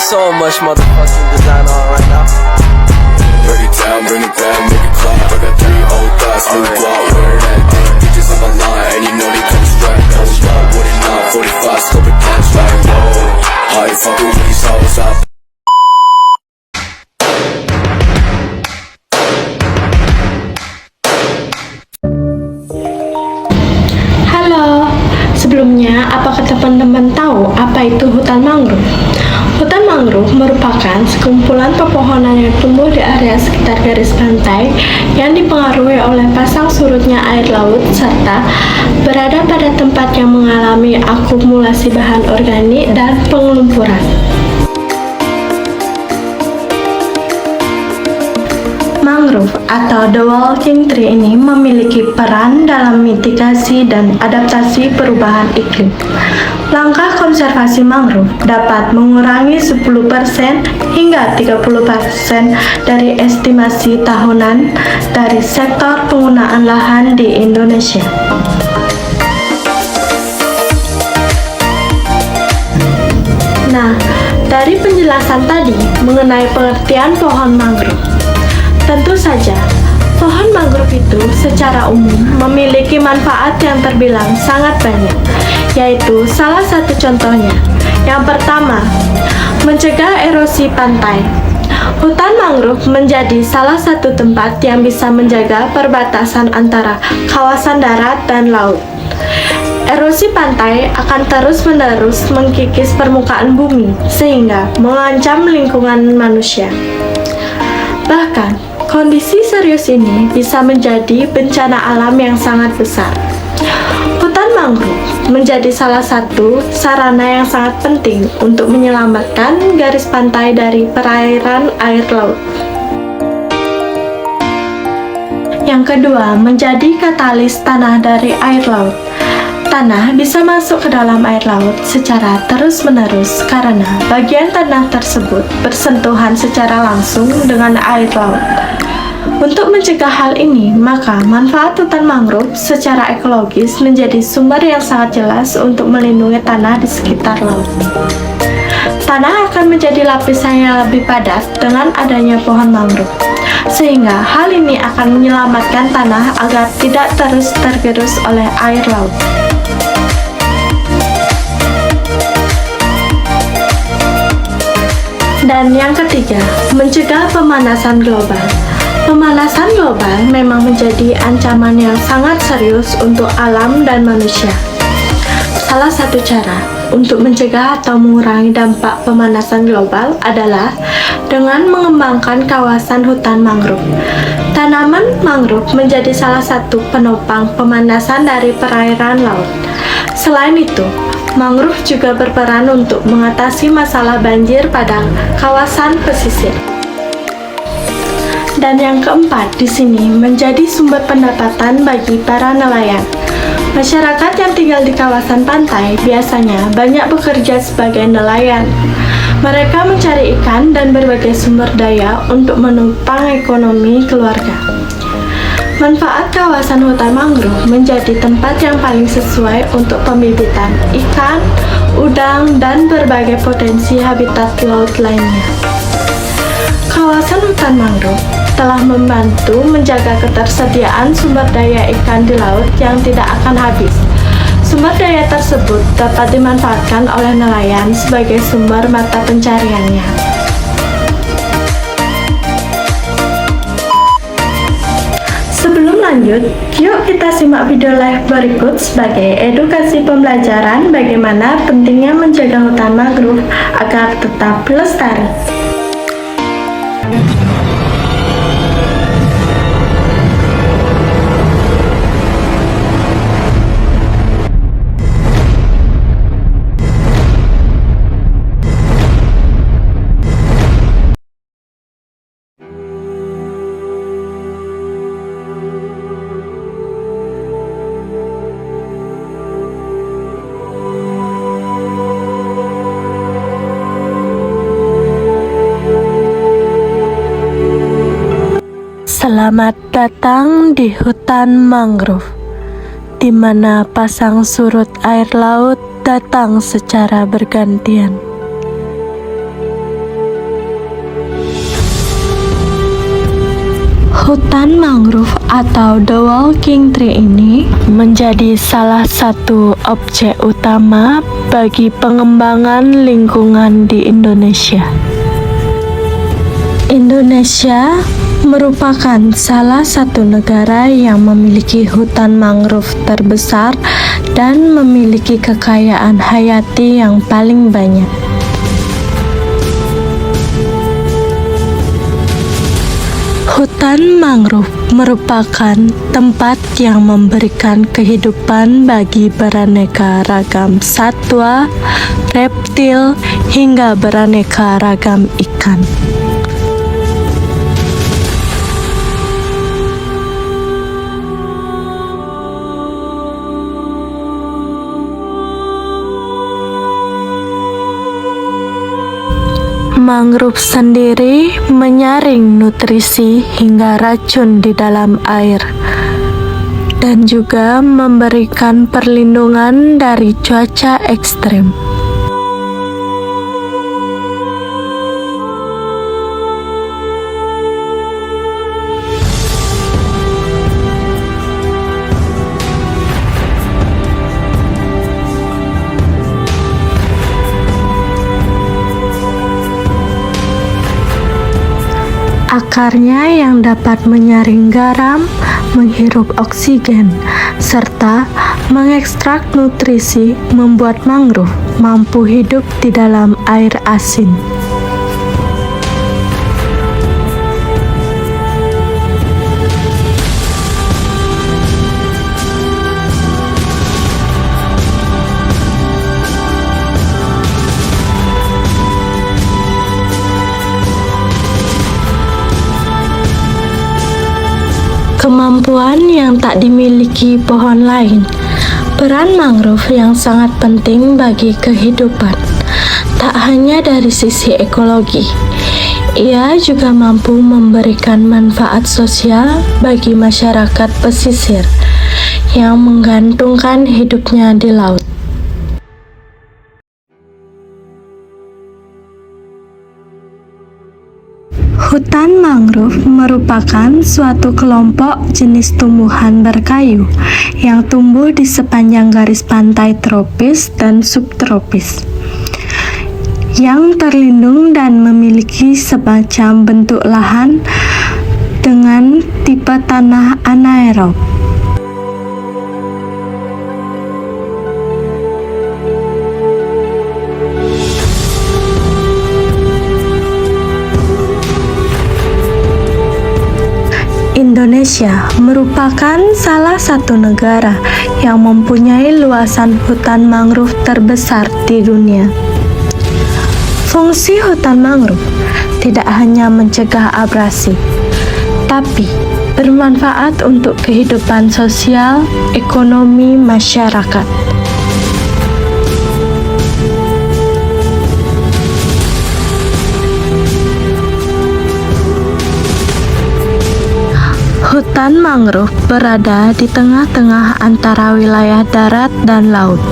So much motherfucking design on right now. Break it down, bring it back, make it clap. I got 3 old thoughts, new guap, where that dick. Bitches on my line, and you know they come straight. Hold up, what it not, 45, scope it cash like, whoa. How you fucking with these hoes up? Halo, sebelumnya apakah teman-teman tahu apa itu hutan mangrove? Hutan mangrove merupakan sekumpulan pepohonan yang tumbuh di area sekitar garis pantai yang dipengaruhi oleh pasang surutnya air laut serta berada pada tempat yang mengalami akumulasi bahan organik dan pengelumpuran. Mangrove atau The Walking Tree ini memiliki peran dalam mitigasi dan adaptasi perubahan iklim. Langkah konservasi mangrove dapat mengurangi 10% hingga 30% dari estimasi tahunan dari sektor penggunaan lahan di Indonesia. Nah, dari penjelasan tadi mengenai pengertian pohon mangrove, tentu saja, pohon mangrove itu secara umum memiliki manfaat yang terbilang sangat banyak, yaitu salah satu contohnya. Yang pertama, mencegah erosi pantai. Hutan mangrove menjadi salah satu tempat yang bisa menjaga perbatasan antara kawasan darat dan laut. Erosi pantai akan terus-menerus mengkikis permukaan bumi, sehingga mengancam lingkungan manusia. Bahkan, kondisi serius ini bisa menjadi bencana alam yang sangat besar. Hutan mangrove menjadi salah satu sarana yang sangat penting untuk menyelamatkan garis pantai dari perairan air laut. Yang kedua, menjadi katalis tanah dari air laut. Tanah bisa masuk ke dalam air laut secara terus-menerus karena bagian tanah tersebut bersentuhan secara langsung dengan air laut. Untuk mencegah hal ini, maka manfaat hutan mangrove secara ekologis menjadi sumber yang sangat jelas untuk melindungi tanah di sekitar laut. Tanah akan menjadi lapisan yang lebih padat dengan adanya pohon mangrove, sehingga hal ini akan menyelamatkan tanah agar tidak terus tergerus oleh air laut. Dan yang ketiga, mencegah pemanasan global. Pemanasan global memang menjadi ancaman yang sangat serius untuk alam dan manusia. Salah satu cara untuk mencegah atau mengurangi dampak pemanasan global adalah dengan mengembangkan kawasan hutan mangrove. Tanaman mangrove menjadi salah satu penopang pemanasan dari perairan laut. Selain itu, mangrove juga berperan untuk mengatasi masalah banjir pada kawasan pesisir. Dan yang keempat di sini menjadi sumber pendapatan bagi para nelayan. Masyarakat yang tinggal di kawasan pantai biasanya banyak bekerja sebagai nelayan. Mereka mencari ikan dan berbagai sumber daya untuk menopang ekonomi keluarga. Manfaat kawasan hutan mangrove menjadi tempat yang paling sesuai untuk pembibitan ikan, udang, dan berbagai potensi habitat laut lainnya. Kawasan hutan mangrove telah membantu menjaga ketersediaan sumber daya ikan di laut yang tidak akan habis. Sumber daya tersebut dapat dimanfaatkan oleh nelayan sebagai sumber mata pencariannya. Sebelum lanjut, yuk kita simak video live berikut sebagai edukasi pembelajaran bagaimana pentingnya menjaga hutan mangrove agar tetap lestari. Selamat datang di hutan mangrove, di mana pasang surut air laut datang secara bergantian. Hutan mangrove atau The Walking Tree ini menjadi salah satu objek utama bagi pengembangan lingkungan di Indonesia. Indonesia merupakan salah satu negara yang memiliki hutan mangrove terbesar dan memiliki kekayaan hayati yang paling banyak. Hutan mangrove merupakan tempat yang memberikan kehidupan bagi beraneka ragam satwa, reptil, hingga beraneka ragam ikan. Mangrove sendiri menyaring nutrisi hingga racun di dalam air dan juga memberikan perlindungan dari cuaca ekstrem. Akarnya yang dapat menyaring garam, menghirup oksigen, serta mengekstrak nutrisi membuat mangrove mampu hidup di dalam air asin. Kemampuan yang tak dimiliki pohon lain. Peran mangrove yang sangat penting bagi kehidupan, tak hanya dari sisi ekologi. Ia juga mampu memberikan manfaat sosial bagi masyarakat pesisir yang menggantungkan hidupnya di laut. Hutan mangrove merupakan suatu kelompok jenis tumbuhan berkayu yang tumbuh di sepanjang garis pantai tropis dan subtropis, yang terlindung dan memiliki semacam bentuk lahan dengan tipe tanah anaerob. Indonesia merupakan salah satu negara yang mempunyai luasan hutan mangrove terbesar di dunia. Fungsi hutan mangrove tidak hanya mencegah abrasi, tapi bermanfaat untuk kehidupan sosial, ekonomi masyarakat. Hutan mangrove berada di tengah-tengah antara wilayah darat dan laut,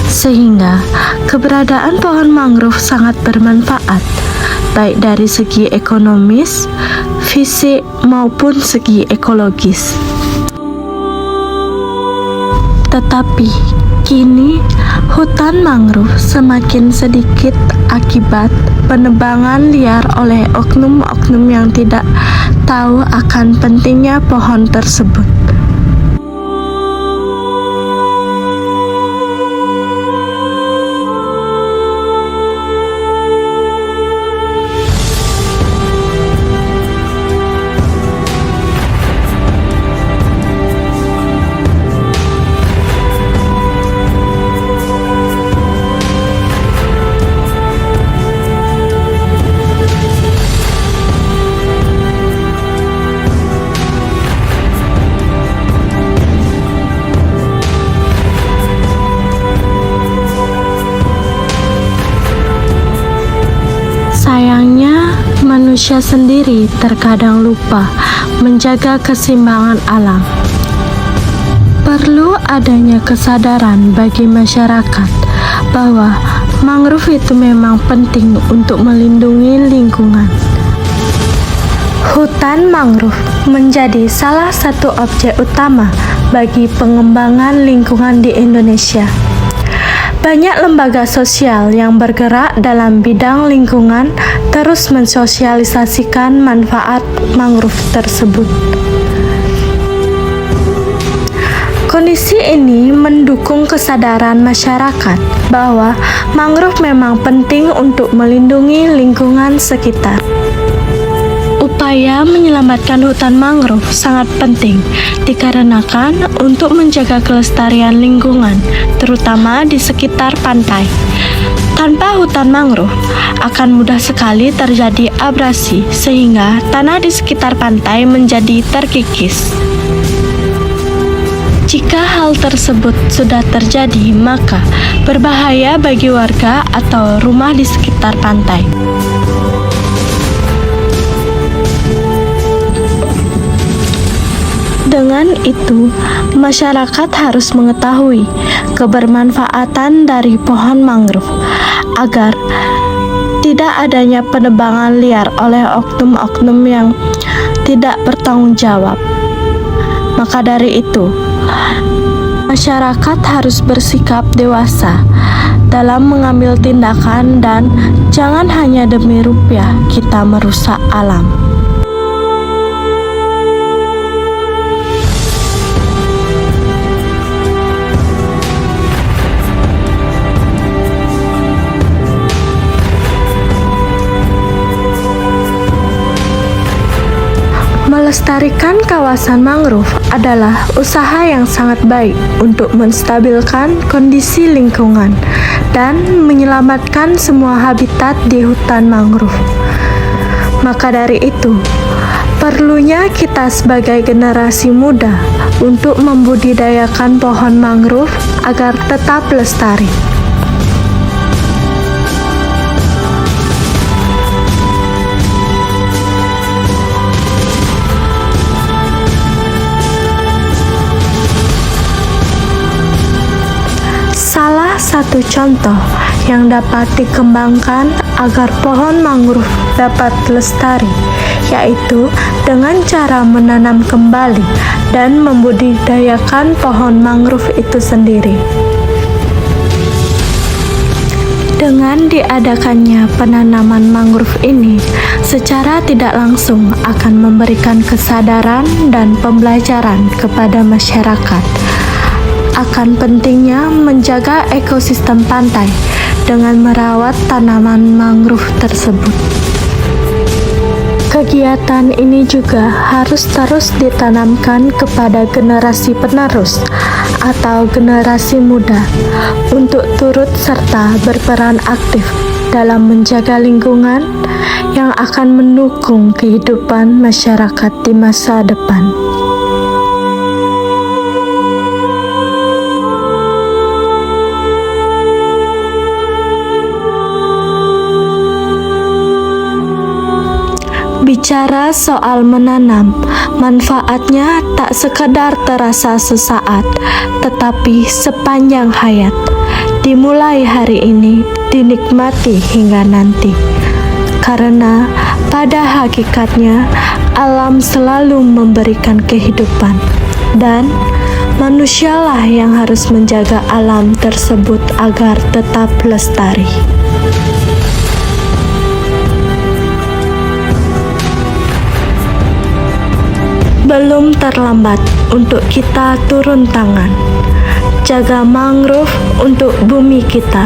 sehingga keberadaan pohon mangrove sangat bermanfaat, baik dari segi ekonomis, fisik, maupun segi ekologis. Tetapi kini hutan mangrove semakin sedikit akibat penebangan liar oleh oknum-oknum yang tidak tahu akan pentingnya pohon tersebut. Sayangnya, manusia sendiri terkadang lupa menjaga keseimbangan alam. Perlu adanya kesadaran bagi masyarakat bahwa mangrove itu memang penting untuk melindungi lingkungan. Hutan mangrove menjadi salah satu objek utama bagi pengembangan lingkungan di Indonesia. Banyak lembaga sosial yang bergerak dalam bidang lingkungan terus mensosialisasikan manfaat mangrove tersebut. Kondisi ini mendukung kesadaran masyarakat bahwa mangrove memang penting untuk melindungi lingkungan sekitar. Upaya menyelamatkan hutan mangrove sangat penting dikarenakan untuk menjaga kelestarian lingkungan, terutama di sekitar pantai. Tanpa hutan mangrove, akan mudah sekali terjadi abrasi sehingga tanah di sekitar pantai menjadi terkikis. Jika hal tersebut sudah terjadi, maka berbahaya bagi warga atau rumah di sekitar pantai. Dengan itu, masyarakat harus mengetahui kebermanfaatan dari pohon mangrove agar tidak adanya penebangan liar oleh oknum-oknum yang tidak bertanggung jawab. Maka dari itu, masyarakat harus bersikap dewasa dalam mengambil tindakan dan jangan hanya demi rupiah kita merusak alam. Melestarikan kawasan mangrove adalah usaha yang sangat baik untuk menstabilkan kondisi lingkungan dan menyelamatkan semua habitat di hutan mangrove. Maka dari itu, perlunya kita sebagai generasi muda untuk membudidayakan pohon mangrove agar tetap lestari. Salah satu contoh yang dapat dikembangkan agar pohon mangrove dapat lestari, yaitu dengan cara menanam kembali dan membudidayakan pohon mangrove itu sendiri. Dengan diadakannya penanaman mangrove ini, secara tidak langsung akan memberikan kesadaran dan pembelajaran kepada masyarakat akan pentingnya menjaga ekosistem pantai dengan merawat tanaman mangrove tersebut. Kegiatan ini juga harus terus ditanamkan kepada generasi penerus atau generasi muda untuk turut serta berperan aktif dalam menjaga lingkungan yang akan mendukung kehidupan masyarakat di masa depan. Bicara soal menanam, manfaatnya tak sekadar terasa sesaat, tetapi sepanjang hayat. Dimulai hari ini, dinikmati hingga nanti. Karena pada hakikatnya, alam selalu memberikan kehidupan, dan manusialah yang harus menjaga alam tersebut agar tetap lestari. Belum terlambat untuk kita turun tangan, jaga mangrove untuk bumi kita.